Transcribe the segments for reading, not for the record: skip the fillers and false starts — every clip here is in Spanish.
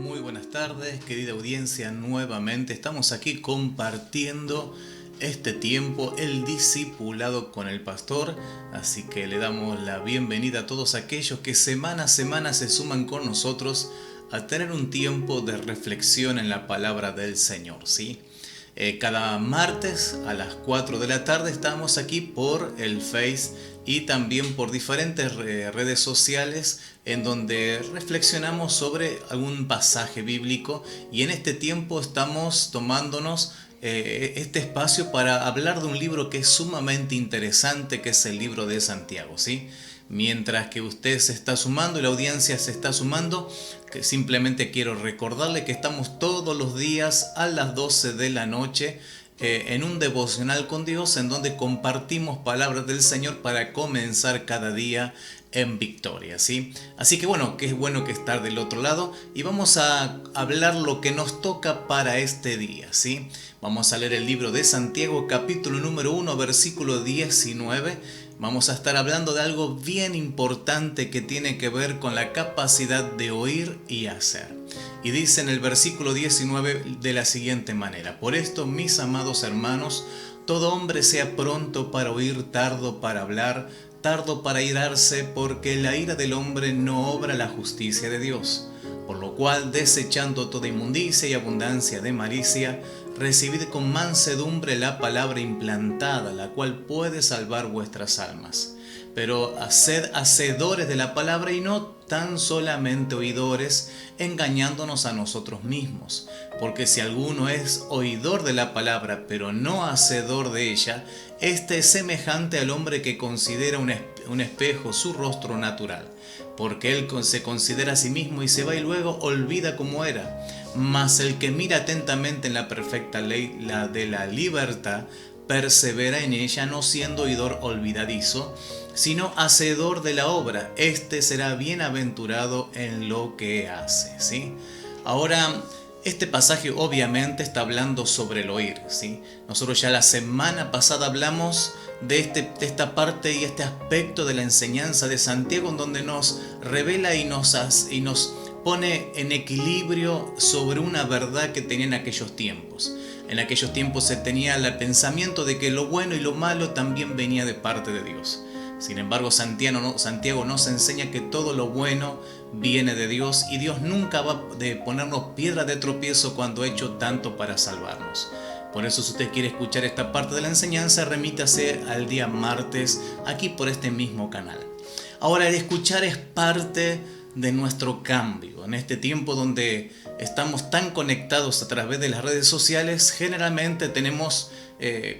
Muy buenas tardes, querida audiencia. Nuevamente estamos aquí compartiendo este tiempo, el discipulado con el pastor. Así que le damos la bienvenida a todos aquellos que semana a semana se suman con nosotros a tener un tiempo de reflexión en la palabra del Señor, ¿sí? Cada martes a las 4 de la tarde estamos aquí por el Face y también por diferentes redes sociales en donde reflexionamos sobre algún pasaje bíblico, y en este tiempo estamos tomándonos este espacio para hablar de un libro que es sumamente interesante, que es el libro de Santiago, ¿sí? Mientras que usted se está sumando y la audiencia se está sumando, que simplemente quiero recordarle que estamos todos los días a las 12 de la noche en un devocional con Dios, en donde compartimos palabras del Señor para comenzar cada día en victoria, ¿sí? Así que bueno, que es bueno que estar del otro lado, y vamos a hablar lo que nos toca para este día, ¿sí? Vamos a leer el libro de Santiago, capítulo número 1, versículo 19. Vamos a estar hablando de algo bien importante que tiene que ver con la capacidad de oír y hacer. Y dice en el versículo 19 de la siguiente manera: por esto, mis amados hermanos, todo hombre sea pronto para oír, tardo para hablar, tardo para irarse, porque la ira del hombre no obra la justicia de Dios. Por lo cual, desechando toda inmundicia y abundancia de malicia, recibid con mansedumbre la palabra implantada, la cual puede salvar vuestras almas. Pero haced hacedores de la palabra y no tan solamente oidores, engañándonos a nosotros mismos. Porque si alguno es oidor de la palabra, pero no hacedor de ella, este es semejante al hombre que considera un espejo su rostro natural. Porque él se considera a sí mismo y se va y luego olvida cómo era. Mas el que mira atentamente en la perfecta ley, la de la libertad, persevera en ella, no siendo oidor olvidadizo, sino hacedor de la obra. Este será bienaventurado en lo que hace, ¿sí? Ahora, este pasaje obviamente está hablando sobre el oír, ¿sí? Nosotros ya la semana pasada hablamos de esta parte y este aspecto de la enseñanza de Santiago, en donde nos revela y nos pone en equilibrio sobre una verdad que tenía en aquellos tiempos. En aquellos tiempos se tenía el pensamiento de que lo bueno y lo malo también venía de parte de Dios. Sin embargo, Santiago nos enseña que todo lo bueno viene de Dios, y Dios nunca va a ponernos piedra de tropiezo cuando ha hecho tanto para salvarnos. Por eso, si usted quiere escuchar esta parte de la enseñanza, remítase al día martes aquí por este mismo canal. Ahora, el escuchar es parte de nuestro cambio. En este tiempo donde estamos tan conectados a través de las redes sociales, generalmente tenemos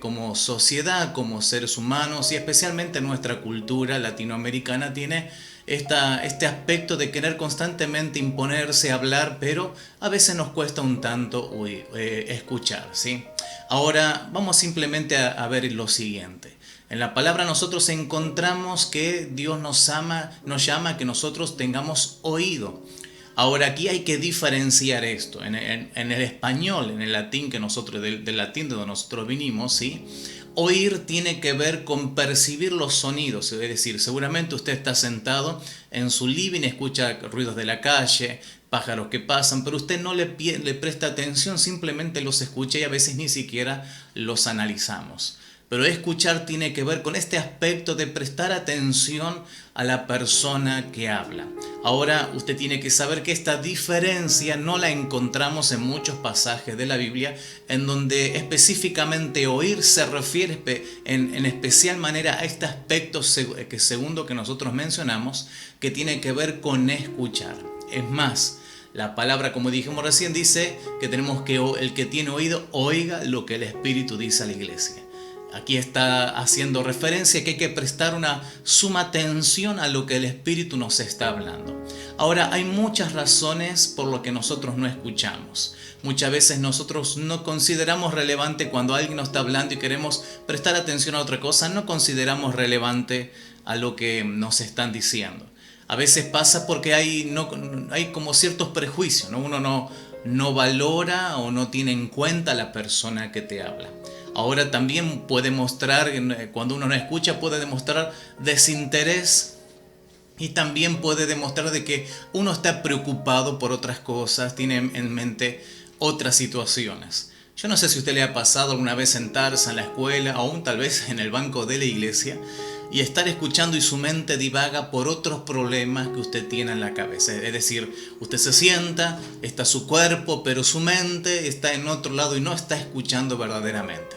como sociedad, como seres humanos, y especialmente nuestra cultura latinoamericana, tiene este aspecto de querer constantemente imponerse, hablar, pero a veces nos cuesta un tanto escuchar, ¿sí? Ahora vamos simplemente a ver lo siguiente. En la palabra nosotros encontramos que Dios nos llama a que nosotros tengamos oído. Ahora, aquí hay que diferenciar esto. En el español, en el latín, que nosotros, del latín de donde nosotros vinimos, ¿sí? Oír tiene que ver con percibir los sonidos. Es decir, seguramente usted está sentado en su living, escucha ruidos de la calle, pájaros que pasan, pero usted no le presta atención, simplemente los escucha y a veces ni siquiera los analizamos. Pero escuchar tiene que ver con este aspecto de prestar atención a la persona que habla. Ahora, usted tiene que saber que esta diferencia no la encontramos en muchos pasajes de la Biblia, en donde específicamente oír se refiere en especial manera a este aspecto segundo que nosotros mencionamos, que tiene que ver con escuchar. Es más, la palabra, como dijimos recién, dice que tenemos que el que tiene oído oiga lo que el Espíritu dice a la iglesia. Aquí está haciendo referencia a que hay que prestar una suma atención a lo que el Espíritu nos está hablando. Ahora, hay muchas razones por lo que nosotros no escuchamos. Muchas veces nosotros no consideramos relevante cuando alguien nos está hablando y queremos prestar atención a otra cosa, no consideramos relevante a lo que nos están diciendo. A veces pasa porque hay como ciertos prejuicios, ¿no? Uno no valora o no tiene en cuenta a la persona que te habla. Ahora también puede mostrar, cuando uno no escucha, puede demostrar desinterés Y también puede demostrar de que uno está preocupado por otras cosas, tiene en mente otras situaciones. Yo no sé si a usted le ha pasado alguna vez sentarse en la escuela, aún tal vez en el banco de la iglesia, y estar escuchando y su mente divaga por otros problemas que usted tiene en la cabeza. Es decir, usted se sienta, está su cuerpo, pero su mente está en otro lado y no está escuchando verdaderamente.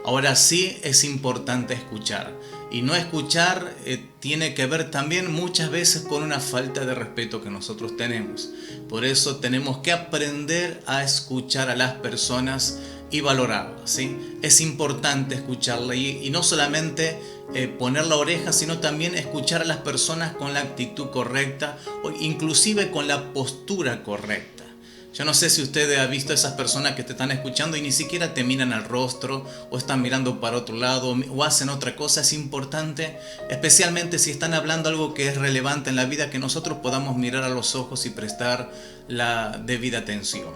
Ahora sí es importante escuchar. Y no escuchar tiene que ver también muchas veces con una falta de respeto que nosotros tenemos. Por eso tenemos que aprender a escuchar a las personas y valorarlas, ¿sí? Es importante escucharla y no solamente poner la oreja, sino también escuchar a las personas con la actitud correcta o inclusive con la postura correcta. Yo no sé si usted ha visto a esas personas que te están escuchando y ni siquiera te miran al rostro o están mirando para otro lado o hacen otra cosa. Es importante, especialmente si están hablando algo que es relevante en la vida, que nosotros podamos mirar a los ojos y prestar la debida atención.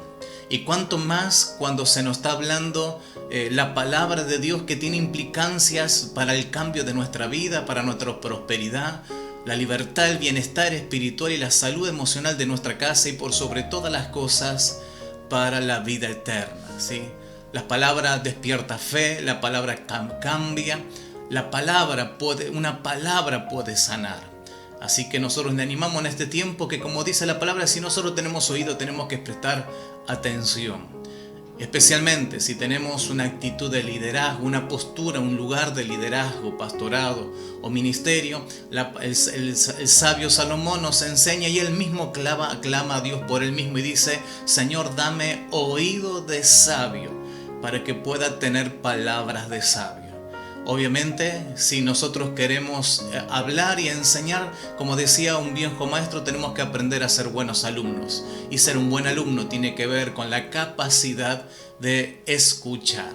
Y cuanto más cuando se nos está hablando la palabra de Dios, que tiene implicancias para el cambio de nuestra vida, para nuestra prosperidad, la libertad, el bienestar espiritual y la salud emocional de nuestra casa y por sobre todas las cosas para la vida eterna, ¿sí? La palabra despierta fe, la palabra cambia, una palabra puede sanar. Así que nosotros le animamos en este tiempo que, como dice la palabra, si nosotros tenemos oído tenemos que prestar atención. Especialmente si tenemos una actitud de liderazgo, una postura, un lugar de liderazgo, pastorado o ministerio. El sabio Salomón nos enseña y él mismo clama a Dios por él mismo y dice: Señor, dame oído de sabio para que pueda tener palabras de sabio. Obviamente, si nosotros queremos hablar y enseñar, como decía un viejo maestro, tenemos que aprender a ser buenos alumnos. Y ser un buen alumno tiene que ver con la capacidad de escuchar.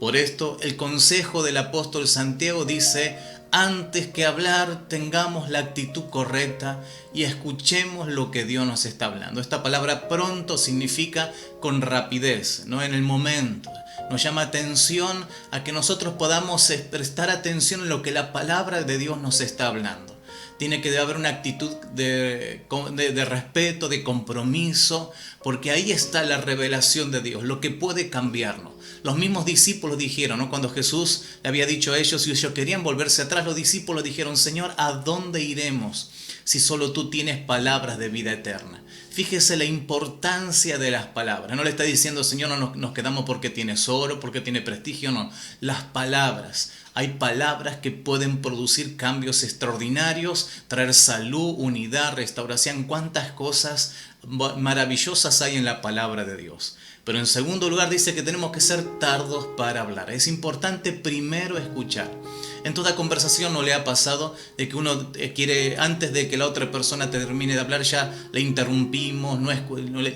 Por esto, el consejo del apóstol Santiago dice: antes que hablar, tengamos la actitud correcta y escuchemos lo que Dios nos está hablando. Esta palabra pronto significa con rapidez, no en el momento. Nos llama atención a que nosotros podamos prestar atención en lo que la palabra de Dios nos está hablando. Tiene que haber una actitud de respeto, de compromiso, porque ahí está la revelación de Dios, lo que puede cambiarnos. Los mismos discípulos dijeron, ¿no? Cuando Jesús le había dicho a ellos y ellos querían volverse atrás, los discípulos dijeron: Señor, ¿a dónde iremos si solo tú tienes palabras de vida eterna? Fíjese la importancia de las palabras. No le está diciendo: Señor, no nos quedamos porque tienes oro, porque tiene prestigio. No, las palabras. Hay palabras que pueden producir cambios extraordinarios, traer salud, unidad, restauración. Cuántas cosas maravillosas hay en la palabra de Dios. Pero en segundo lugar dice que tenemos que ser tardos para hablar. Es importante primero escuchar. En toda conversación, ¿no le ha pasado de que uno quiere, antes de que la otra persona termine de hablar, ya le interrumpimos,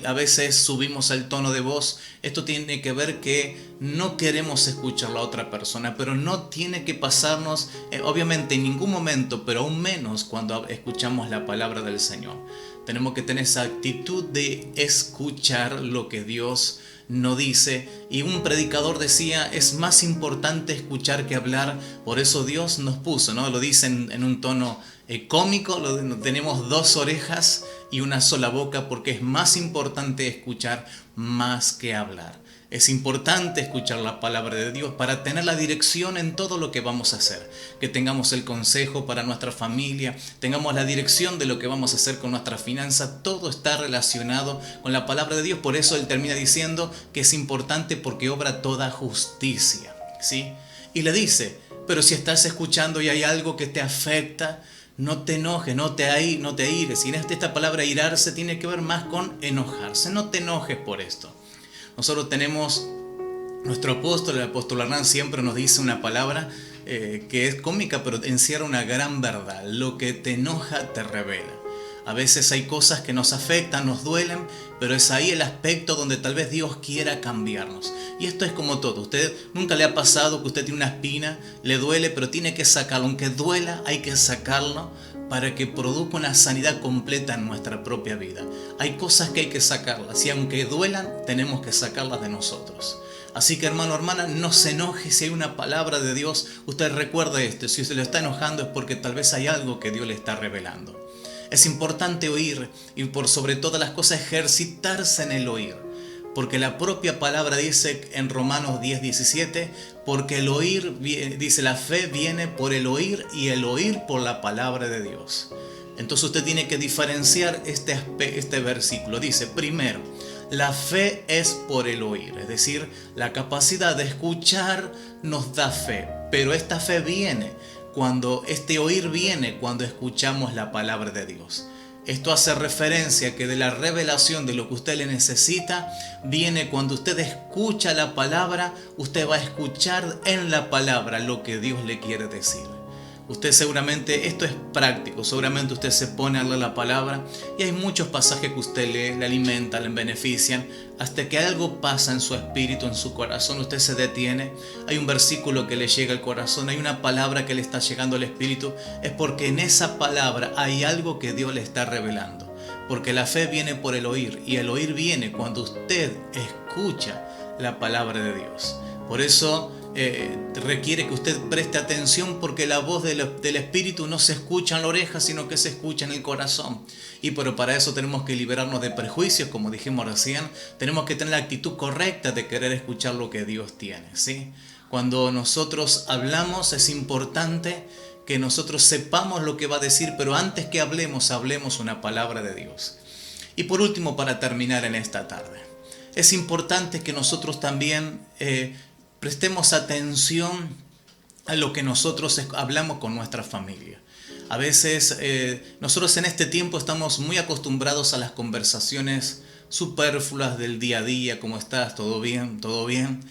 a veces subimos el tono de voz? Esto tiene que ver que no queremos escuchar a la otra persona, pero no tiene que pasarnos, obviamente en ningún momento, pero aún menos cuando escuchamos la palabra del Señor. Tenemos que tener esa actitud de escuchar lo que Dios nos dice. Y un predicador decía: es más importante escuchar que hablar. Por eso Dios nos puso, ¿no? Lo dice en un tono cómico: tenemos 2 orejas y una sola boca, porque es más importante escuchar más que hablar. Es importante escuchar la palabra de Dios para tener la dirección en todo lo que vamos a hacer. Que tengamos el consejo para nuestra familia, tengamos la dirección de lo que vamos a hacer con nuestra finanza. Todo está relacionado con la palabra de Dios. Por eso Él termina diciendo que es importante, porque obra toda justicia, ¿sí? Y le dice: pero si estás escuchando y hay algo que te afecta, no te enojes, no te aires. Y esta palabra irarse tiene que ver más con enojarse. No te enojes por esto. Nosotros tenemos, nuestro apóstol, el apóstol Hernán, siempre nos dice una palabra que es cómica, pero encierra una gran verdad: lo que te enoja te revela. A veces hay cosas que nos afectan, nos duelen, pero es ahí el aspecto donde tal vez Dios quiera cambiarnos. Y esto es como todo. ¿Usted nunca le ha pasado que usted tiene una espina, le duele, pero tiene que sacarlo? Aunque duela, hay que sacarlo para que produzca una sanidad completa en nuestra propia vida. Hay cosas que hay que sacarlas, y aunque duelan, tenemos que sacarlas de nosotros. Así que, hermano, hermana, no se enoje si hay una palabra de Dios. Usted recuerde esto: si se lo está enojando es porque tal vez hay algo que Dios le está revelando. Es importante oír y por sobre todas las cosas ejercitarse en el oír. Porque la propia palabra dice en Romanos 10:17, porque el oír, dice, la fe viene por el oír y el oír por la palabra de Dios. Entonces usted tiene que diferenciar este versículo. Dice, primero, la fe es por el oír, es decir, la capacidad de escuchar nos da fe, pero esta fe viene este oír viene cuando escuchamos la palabra de Dios. Esto hace referencia que de la revelación de lo que usted le necesita, viene cuando usted escucha la palabra, usted va a escuchar en la palabra lo que Dios le quiere decir. Usted seguramente, esto es práctico, seguramente usted se pone a leer la palabra y hay muchos pasajes que usted lee, le alimentan, le benefician, hasta que algo pasa en su espíritu, en su corazón, usted se detiene, hay un versículo que le llega al corazón, hay una palabra que le está llegando al espíritu, es porque en esa palabra hay algo que Dios le está revelando. Porque la fe viene por el oír y el oír viene cuando usted escucha la palabra de Dios. Por eso requiere que usted preste atención, porque la voz del Espíritu no se escucha en la oreja, sino que se escucha en el corazón. Pero para eso tenemos que liberarnos de prejuicios, como dijimos recién. Tenemos que tener la actitud correcta de querer escuchar lo que Dios tiene, ¿sí? Cuando nosotros hablamos es importante que nosotros sepamos lo que va a decir, pero antes que hablemos una palabra de Dios. Y por último, para terminar en esta tarde, es importante que nosotros también prestemos atención a lo que nosotros hablamos con nuestra familia. A veces nosotros en este tiempo estamos muy acostumbrados a las conversaciones superfluas del día a día. ¿Cómo estás? ¿Todo bien? ¿Todo bien?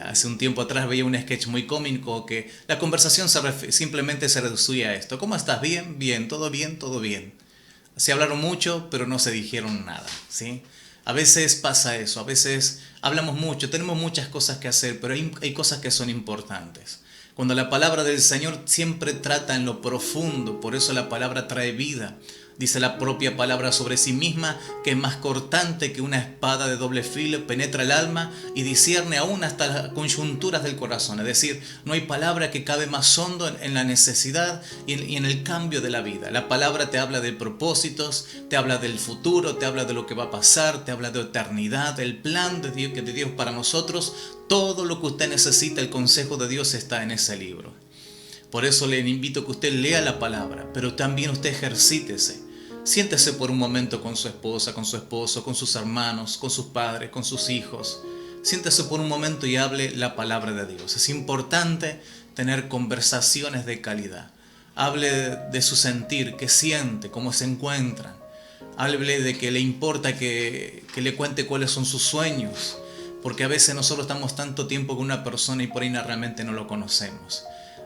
Hace un tiempo atrás veía un sketch muy cómico que la conversación simplemente se reducía a esto. ¿Cómo estás? Bien, bien, todo bien, todo bien. Se hablaron mucho, pero no se dijeron nada, ¿sí? A veces pasa eso, a veces hablamos mucho, tenemos muchas cosas que hacer, pero hay cosas que son importantes. Cuando la palabra del Señor siempre trata en lo profundo, por eso la palabra trae vida. Dice la propia palabra sobre sí misma que es más cortante que una espada de doble filo, penetra el alma y discierne aún hasta las coyunturas del corazón. Es decir, no hay palabra que cabe más hondo en la necesidad y en el cambio de la vida. La palabra te habla de propósitos, te habla del futuro, te habla de lo que va a pasar, te habla de eternidad, el plan de Dios para nosotros. Todo lo que usted necesita, el consejo de Dios está en ese libro. Por eso le invito a que usted lea la palabra, pero también usted ejercítese. Siéntese por un momento con su esposa, con su esposo, con sus hermanos, con sus padres, con sus hijos. Siéntese por un momento y hable la palabra de Dios. Es importante tener conversaciones de calidad. Hable de su sentir, qué siente, cómo se encuentran. Hable de que le importa que le cuente cuáles son sus sueños. Porque a veces nosotros estamos tanto tiempo con una persona y por ahí realmente no lo conocemos.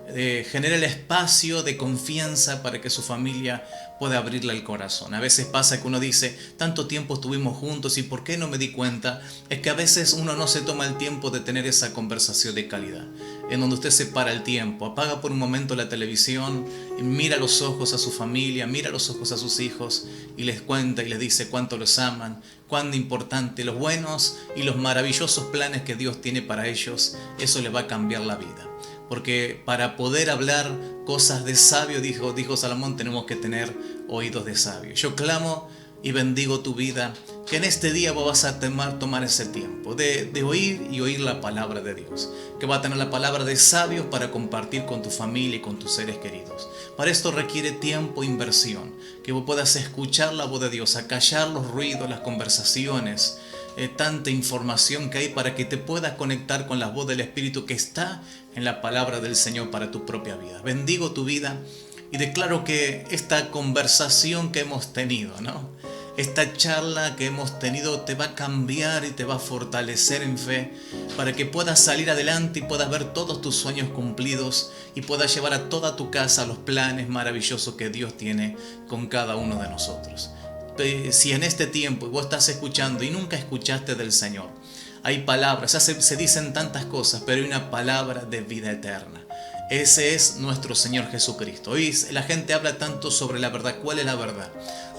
Genera el espacio de confianza para que su familia pueda abrirle el corazón. A veces pasa que uno dice, tanto tiempo estuvimos juntos y ¿por qué no me di cuenta? Es que a veces uno no se toma el tiempo de tener esa conversación de calidad, en donde usted se para el tiempo, apaga por un momento la televisión, mira a los ojos a su familia, mira a los ojos a sus hijos y les cuenta y les dice cuánto los aman, cuán importante, los buenos y los maravillosos planes que Dios tiene para ellos. Eso les va a cambiar la vida. Porque para poder hablar cosas de sabio, dijo Salomón, tenemos que tener oídos de sabio. Yo clamo y bendigo tu vida, que en este día vos vas a tomar ese tiempo de oír y oír la palabra de Dios. Que va a tener la palabra de sabios para compartir con tu familia y con tus seres queridos. Para esto requiere tiempo e inversión. Que vos puedas escuchar la voz de Dios, acallar los ruidos, las conversaciones, tanta información que hay para que te puedas conectar con la voz del Espíritu que está en la palabra del Señor para tu propia vida. Bendigo tu vida y declaro que esta conversación que hemos tenido, ¿no? Esta charla que hemos tenido te va a cambiar y te va a fortalecer en fe para que puedas salir adelante y puedas ver todos tus sueños cumplidos y puedas llevar a toda tu casa los planes maravillosos que Dios tiene con cada uno de nosotros. Si en este tiempo vos estás escuchando y nunca escuchaste del Señor, hay palabras, se dicen tantas cosas, pero hay una palabra de vida eterna. Ese es nuestro Señor Jesucristo. Hoy la gente habla tanto sobre la verdad. ¿Cuál es la verdad?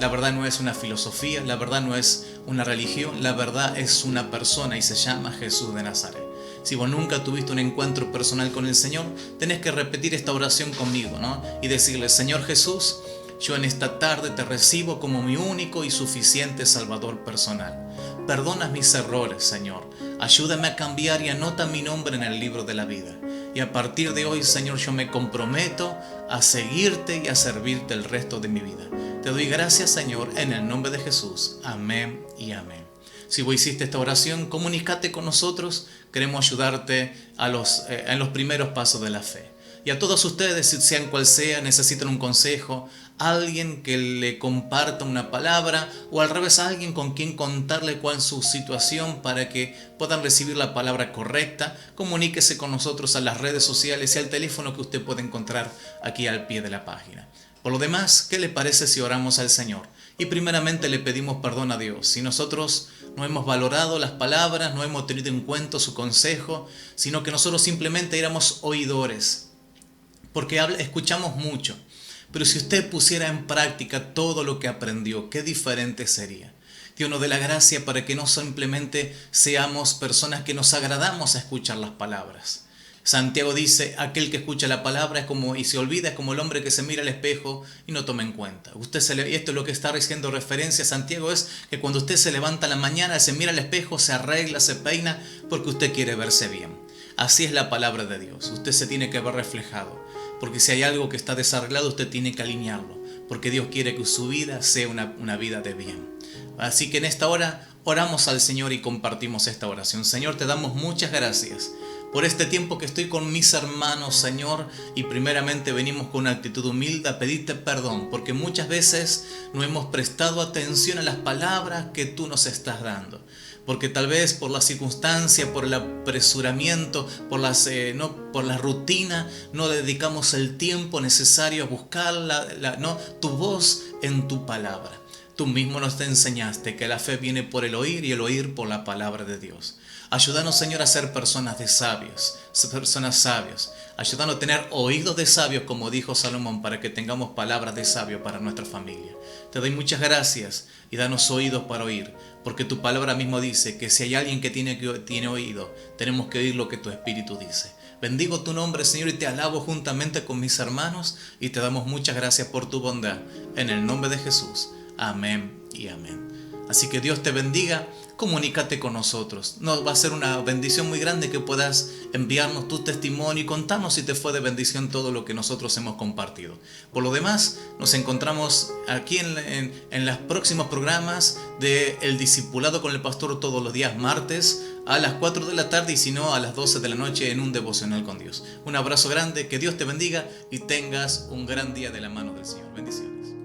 La verdad no es una filosofía, la verdad no es una religión, la verdad es una persona y se llama Jesús de Nazaret. Si vos nunca tuviste un encuentro personal con el Señor, tenés que repetir esta oración conmigo, ¿no? Y decirle, Señor Jesús, Yo en esta tarde te recibo como mi único y suficiente Salvador personal. Perdona mis errores, Señor. Ayúdame a cambiar y anota mi nombre en el libro de la vida. Y a partir de hoy, Señor, yo me comprometo a seguirte y a servirte el resto de mi vida. Te doy gracias, Señor, en el nombre de Jesús. Amén y amén. Si vos hiciste esta oración, comunícate con nosotros. Queremos ayudarte en los primeros pasos de la fe. Y a todos ustedes, sean cual sea, necesitan un consejo, alguien que le comparta una palabra o al revés, alguien con quien contarle cuál es su situación para que puedan recibir la palabra correcta, comuníquese con nosotros a las redes sociales y al teléfono que usted puede encontrar aquí al pie de la página. Por lo demás, ¿qué le parece si oramos al Señor? Y primeramente le pedimos perdón a Dios. Si nosotros no hemos valorado las palabras, no hemos tenido en cuenta su consejo, sino que nosotros simplemente éramos oidores, porque escuchamos mucho. Pero si usted pusiera en práctica todo lo que aprendió, qué diferente sería. Dios nos dé la gracia para que no simplemente seamos personas que nos agradamos a escuchar las palabras. Santiago dice, aquel que escucha la palabra y se olvida es como el hombre que se mira al espejo y no toma en cuenta. Y esto es lo que está haciendo referencia a Santiago, es que cuando usted se levanta a la mañana, se mira al espejo, se arregla, se peina, porque usted quiere verse bien. Así es la palabra de Dios. Usted se tiene que ver reflejado. Porque si hay algo que está desarreglado, usted tiene que alinearlo. Porque Dios quiere que su vida sea una vida de bien. Así que en esta hora oramos al Señor y compartimos esta oración. Señor, te damos muchas gracias por este tiempo que estoy con mis hermanos, Señor. Y primeramente venimos con una actitud humilde a pedirte perdón. Porque muchas veces no hemos prestado atención a las palabras que tú nos estás dando. Porque tal vez por la circunstancia, por el apresuramiento, por la rutina, no dedicamos el tiempo necesario a buscar tu voz en tu palabra. Tú mismo nos te enseñaste que la fe viene por el oír y el oír por la palabra de Dios. Ayúdanos, Señor, a ser personas sabias. Ayúdanos a tener oídos de sabios, como dijo Salomón, para que tengamos palabras de sabio para nuestra familia. Te doy muchas gracias y danos oídos para oír, porque tu palabra mismo dice que si hay alguien que tiene oído, tenemos que oír lo que tu Espíritu dice. Bendigo tu nombre, Señor, y te alabo juntamente con mis hermanos y te damos muchas gracias por tu bondad. En el nombre de Jesús. Amén y amén. Así que Dios te bendiga, comunícate con nosotros. Nos va a ser una bendición muy grande que puedas enviarnos tu testimonio y contarnos si te fue de bendición todo lo que nosotros hemos compartido. Por lo demás, nos encontramos aquí en los próximos programas de El Discipulado con el Pastor todos los días martes a las 4 de la tarde y si no a las 12 de la noche en un devocional con Dios. Un abrazo grande, que Dios te bendiga y tengas un gran día de la mano del Señor. Bendiciones.